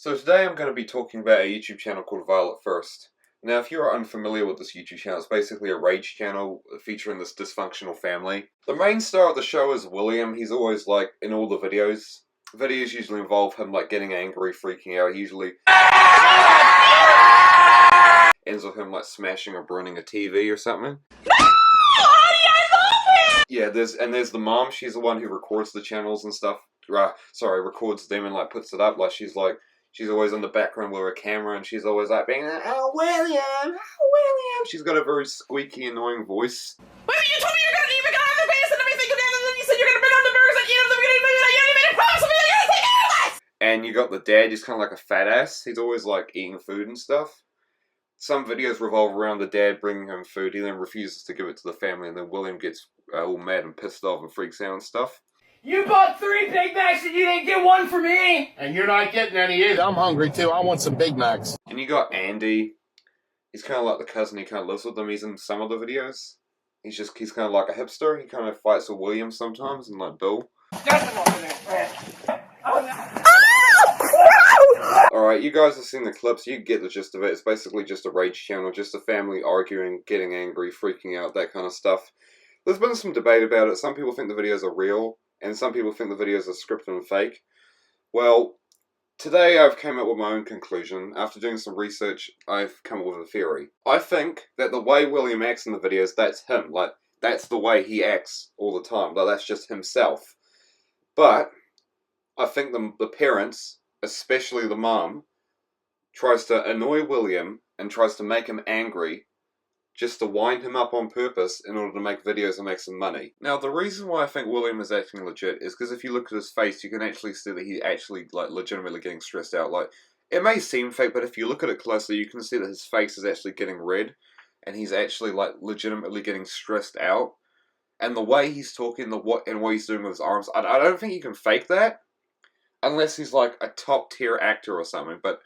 So today I'm going to be talking about a YouTube channel called Violette1st. Now, if you're unfamiliar with this YouTube channel, it's basically a rage channel featuring this dysfunctional family. The main star of the show is William. He's always like in all the videos. Videos usually involve him like getting angry, freaking out. He usually ends with him like smashing or burning a TV or something. Yeah, there's the mom. She's the one who records the channels and stuff. Records them and like puts it up. Like she's always in the background with her camera, and she's always like being like, "Oh William, oh William." She's got a very squeaky, annoying voice. Wait, you told me you're gonna even on the base and everything, and then you said you're gonna bring on the burgers like you know you didn't even promise me you're gonna take care of this. And you got the dad. He's kind of like a fat ass. He's always like eating food and stuff. Some videos revolve around the dad bringing him food. He then refuses to give it to the family, and then William gets all mad and pissed off and freaks out and stuff. You bought 3 Big Macs and you didn't get 1 for me! And you're not getting any either. I'm hungry too. I want some Big Macs. And you got Andy. He's kind of like the cousin. He kind of lives with them. He's in some of the videos. He's kind of like a hipster. He kind of fights with William sometimes and like Bill. Alright, you guys have seen the clips. You get the gist of it. It's basically just a rage channel. Just a family arguing, getting angry, freaking out, that kind of stuff. There's been some debate about it. Some people think the videos are real, and some people think the videos are scripted and fake. Well, today I've come up with my own conclusion. After doing some research, I've come up with a theory. I think that the way William acts in the videos, that's him. Like, that's the way he acts all the time. Like, that's just himself. But I think the parents, especially the mom, tries to annoy William and tries to make him angry just to wind him up on purpose in order to make videos and make some money. Now, the reason why I think William is acting legit is because if you look at his face, you can actually see that he's actually, like, legitimately getting stressed out. Like, it may seem fake, but if you look at it closely, you can see that his face is actually getting red, and he's actually, like, legitimately getting stressed out. And the way he's talking, and what he's doing with his arms, I don't think you can fake that, unless he's, like, a top-tier actor or something, but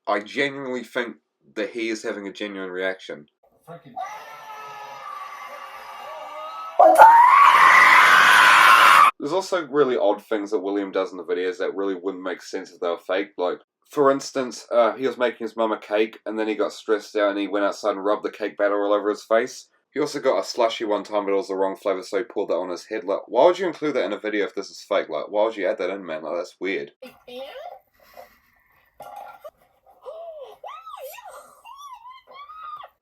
I genuinely think that he is having a genuine reaction. There's also really odd things that William does in the videos that really wouldn't make sense if they were fake. Like, for instance, he was making his mum a cake, and then he got stressed out and he went outside and rubbed the cake batter all over his face. He also got a slushie one time, but it was the wrong flavour, so he poured that on his head. Like, why would you include that in a video if this is fake? Like, why would you add that in, man? Like, that's weird.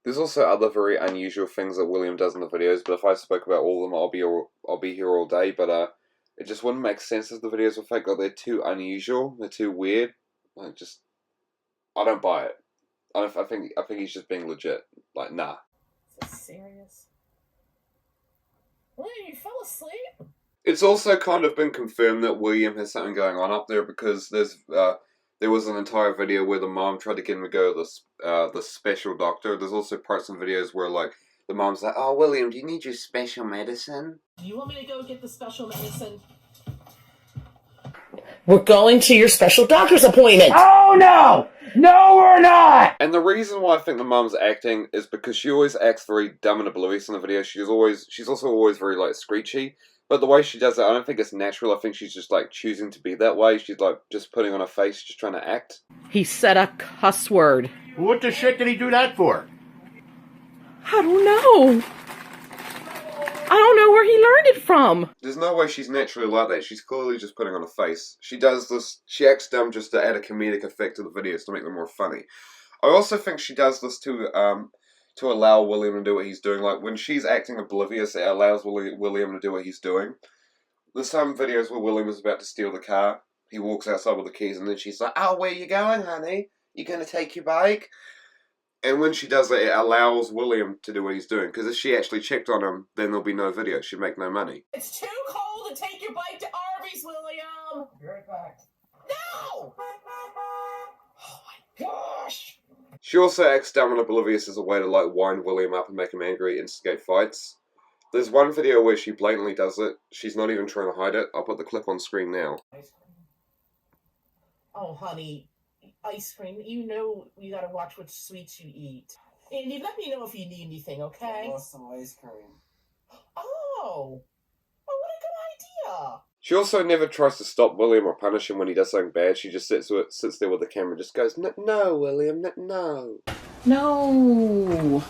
There's also other very unusual things that William does in the videos, but if I spoke about all of them, I'll be here all day. But it just wouldn't make sense if the videos were fake. Like, they're too unusual, they're too weird. Like, I don't buy it. I think he's just being legit. Like, nah. Is this serious? William, you fell asleep? It's also kind of been confirmed that William has something going on up there because there was an entire video where the mom tried to get him to go to the special doctor. There's also parts in videos where, like, the mom's like, "Oh, William, do you need your special medicine?" Do you want me to go get the special medicine? We're going to your special doctor's appointment! Oh, no! No, we're not! And the reason why I think the mom's acting is because she always acts very dumb and oblivious in the video. She's also always very, like, screechy. But the way she does it, I don't think it's natural. I think she's just, like, choosing to be that way. She's, like, just putting on a face, just trying to act. He said a cuss word. What the shit did he do that for? I don't know. I don't know where he learned it from. There's no way she's naturally like that. She's clearly just putting on a face. She does this, she acts dumb just to add a comedic effect to the videos to make them more funny. I also think she does this to allow William to do what he's doing. Like, when she's acting oblivious, it allows William to do what he's doing. There's some videos where William is about to steal the car. He walks outside with the keys, and then she's like, "Oh, where you going, honey? You gonna take your bike?" And when she does that, it allows William to do what he's doing. Because if she actually checked on him, then there'll be no video. She'd make no money. It's too cold to take your bike to Arby's, William! Be right back. No! Oh my gosh! She also acts dumb and oblivious as a way to, like, wind William up and make him angry, instigate fights. There's one video where she blatantly does it. She's not even trying to hide it. I'll put the clip on screen now. Oh, honey. Ice cream. You know you gotta watch what sweets you eat. Andy, let me know if you need anything, okay? I want some ice cream. Oh! Oh, what a good idea! She also never tries to stop William or punish him when he does something bad. She just sits there with the camera and just goes, no, William, no. No.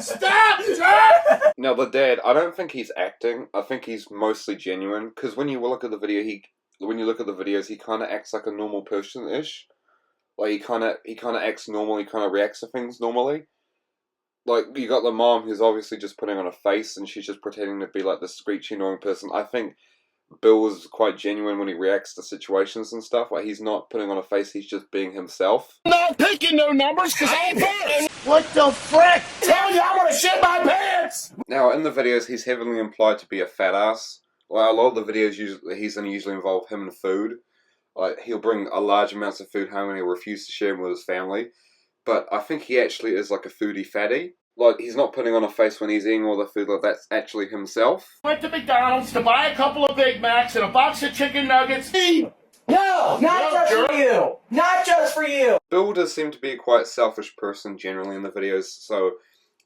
Stop, Jack! Now, the dad, I don't think he's acting. I think he's mostly genuine. Because when you look at the video, when you look at the videos, he kind of acts like a normal person-ish. Like, he kind of acts normal. He kind of reacts to things normally. Like, you got the mom who's obviously just putting on a face, and she's just pretending to be like this screechy, annoying person. I think Bill was quite genuine when he reacts to situations and stuff. Like, he's not putting on a face, he's just being himself. I'm not picking no numbers because I ain't first. What the frick? Tell you I'm gonna shit my pants! Now, in the videos, he's heavily implied to be a fat ass. Like, a lot of the videos, he's usually involve him and food. Like, he'll bring a large amounts of food home and he'll refuse to share them with his family. But I think he actually is like a foodie fatty. Like, he's not putting on a face when he's eating all the food, like, that's actually himself. Went to McDonald's to buy a couple of Big Macs and a box of chicken nuggets. No, not just for you. Not just for you. Bill does seem to be a quite selfish person generally in the videos, so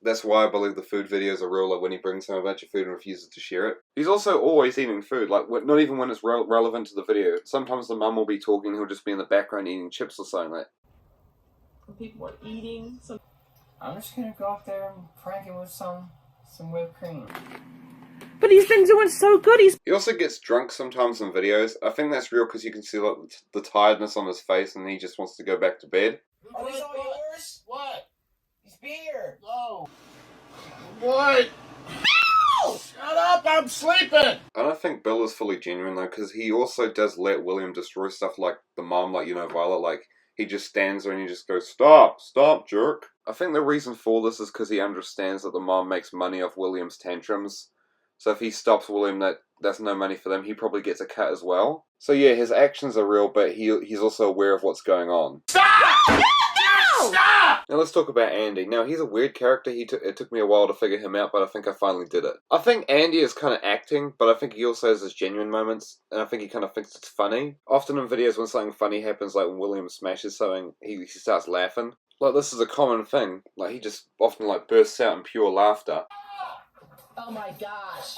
that's why I believe the food videos are real, like when he brings home a bunch of food and refuses to share it. He's also always eating food, like not even when it's relevant to the video. Sometimes the mum will be talking, he'll just be in the background eating chips or something like that. People are eating some. I'm just gonna go up there and prank him with some whipped cream. But he's been doing so good. He also gets drunk sometimes in videos. I think that's real because you can see like the tiredness on his face and he just wants to go back to bed. Are these all yours? What? These beer. No. What? No! Shut up, I'm sleeping! I don't think Bill is fully genuine though, because he also does let William destroy stuff like the mom, like, you know, Violet, like, he just stands there and he just goes, stop, jerk. I think the reason for this is because he understands that the mom makes money off William's tantrums. So if he stops William, that's no money for them, he probably gets a cut as well. So yeah, his actions are real, but he's also aware of what's going on. Stop! No! Stop! Now let's talk about Andy. Now he's a weird character, it took me a while to figure him out, but I think I finally did it. I think Andy is kind of acting, but I think he also has his genuine moments, and I think he kind of thinks it's funny. Often in videos when something funny happens, like when William smashes something, he starts laughing. Like, this is a common thing. Like, he just often, like, bursts out in pure laughter. Oh my gosh.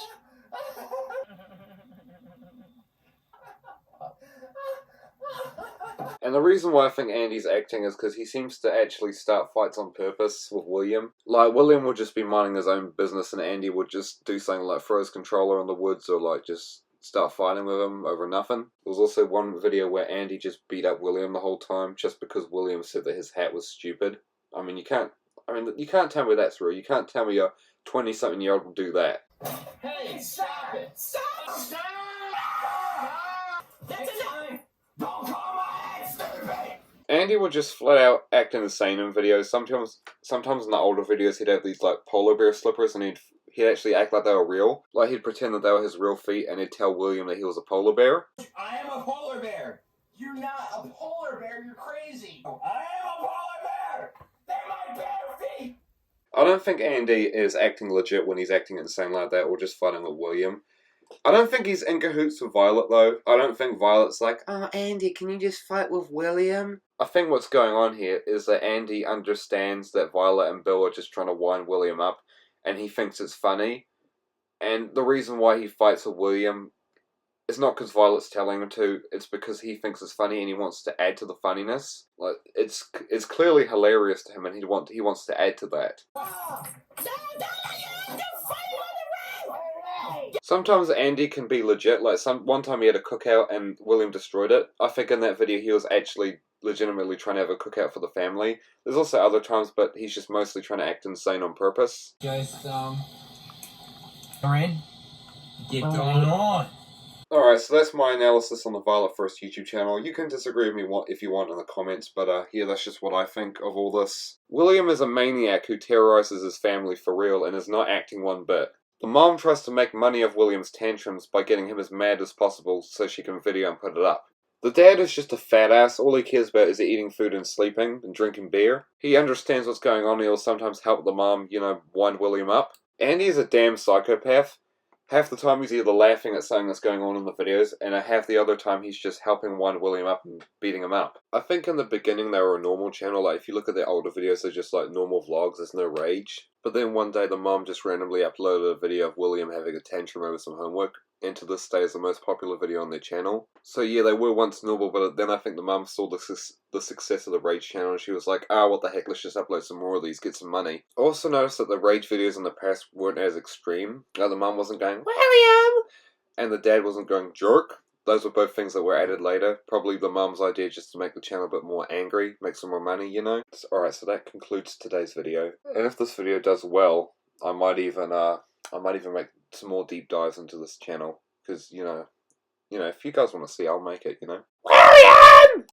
And the reason why I think Andy's acting is because he seems to actually start fights on purpose with William. Like, William would just be minding his own business and Andy would just do something like throw his controller in the woods or, like, just start fighting with him over nothing. There was also one video where Andy just beat up William the whole time just because William said that his hat was stupid. I mean, you can't tell me that's real. You can't tell me a 20-something-year-old will do that. Hey, stop it. Stop. Stop. That's enough. Don't call my ex, stupid. Andy would just flat out act insane in videos. Sometimes in the older videos he'd have these like polar bear slippers and he'd actually act like they were real. Like he'd pretend that they were his real feet and he'd tell William that he was a polar bear. I am a polar bear. You're not a polar bear. You're crazy. I am a polar bear. They're my bare feet. I don't think Andy is acting legit when he's acting insane like that or just fighting with William. I don't think he's in cahoots with Violet though. I don't think Violet's like, oh Andy, can you just fight with William? I think what's going on here is that Andy understands that Violet and Bill are just trying to wind William up and he thinks it's funny. And the reason why he fights with William is not because Violet's telling him to, it's because he thinks it's funny and he wants to add to the funniness. Like, it's clearly hilarious to him and he wants to add to that. Sometimes Andy can be legit, like one time he had a cookout and William destroyed it. I think in that video he was actually legitimately trying to have a cookout for the family. There's also other times, but he's just mostly trying to act insane on purpose. Just, Aaron, get going on. Alright, so that's my analysis on the Violette1st YouTube channel. You can disagree with me if you want in the comments, but yeah, that's just what I think of all this. William is a maniac who terrorizes his family for real and is not acting one bit. The mom tries to make money off William's tantrums by getting him as mad as possible so she can video and put it up. The dad is just a fat ass. All he cares about is eating food and sleeping and drinking beer. He understands what's going on. He'll sometimes help the mom, you know, wind William up. Andy is a damn psychopath. Half the time he's either laughing at something that's going on in the videos, and half the other time he's just helping wind William up and beating him up. I think in the beginning they were a normal channel, like if you look at their older videos they're just like normal vlogs, there's no rage. But then one day the mom just randomly uploaded a video of William having a tantrum over some homework, and to this day is the most popular video on their channel. So yeah, they were once normal, but then I think the mum saw the success of the Rage channel and she was like, what the heck, let's just upload some more of these, get some money. I also noticed that the Rage videos in the past weren't as extreme. Like the mum wasn't going, William! And the dad wasn't going, jerk. Those were both things that were added later. Probably the mum's idea just to make the channel a bit more angry, make some more money, you know? Alright, so that concludes today's video. And if this video does well, I might even make some more deep dives into this channel. Because, you know, if you guys want to see, I'll make it, you know? William!